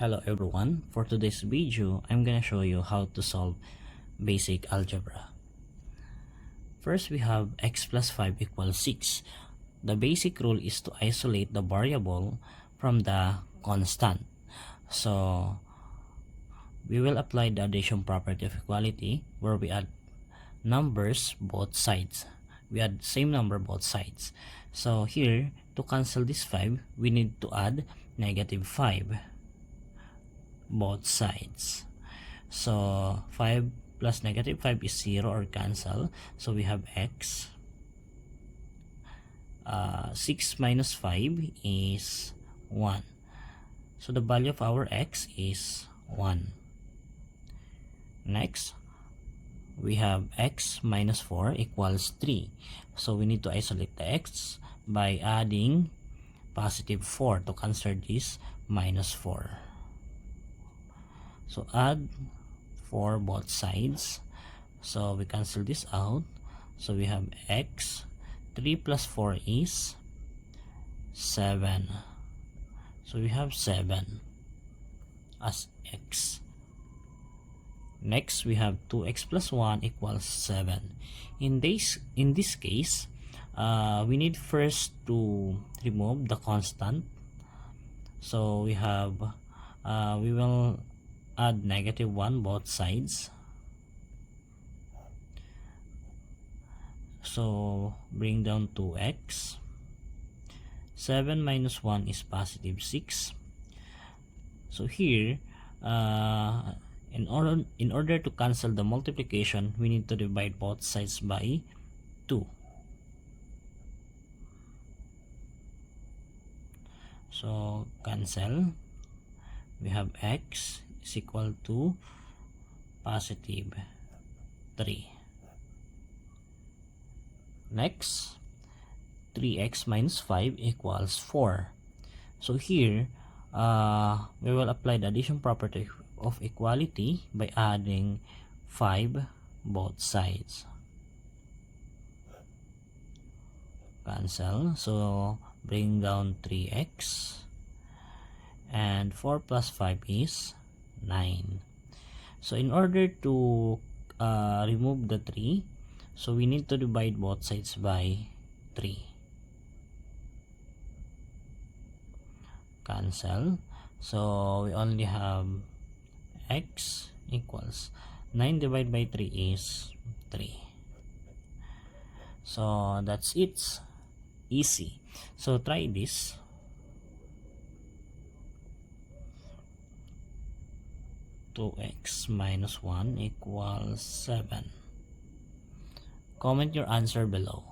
Hello everyone, for today's video, I'm gonna show you how to solve basic algebra. First, we have x plus 5 equals 6. The basic rule is to isolate the variable from the constant. So, we will apply the addition property of equality where we add numbers both sides. We add same number both sides. So here, to cancel this 5, we need to add negative 5 both sides. So 5 plus negative 5 is 0 or cancel. So we have x. 6 minus 5 is 1. So the value of our x is 1. Next, we have x minus 4 equals 3. So we need to isolate the x by adding positive 4 to cancel this minus 4. So add 4 both sides. So we cancel this out. So we have x. 3 plus 4 is 7. So we have 7 as x. Next, we have 2x plus 1 equals 7. In this case, we need first to remove the constant. So we have, we will add negative 1 both sides. So bring down 2x. 7 minus 1 is positive 6. So here, in order to cancel the multiplication, we need to divide both sides by 2. So cancel. We have x is equal to positive 3. Next, 3x minus 5 equals 4. So here, we will apply the addition property of equality by adding 5 both sides. Cancel. So bring down 3x. And 4 plus 5 is 9. So in order to remove the 3, so we need to divide both sides by 3. Cancel. So we only have x equals 9 divided by 3 is 3. So that's it. Easy. So try this. 2x minus 1 equals 7. Comment your answer below.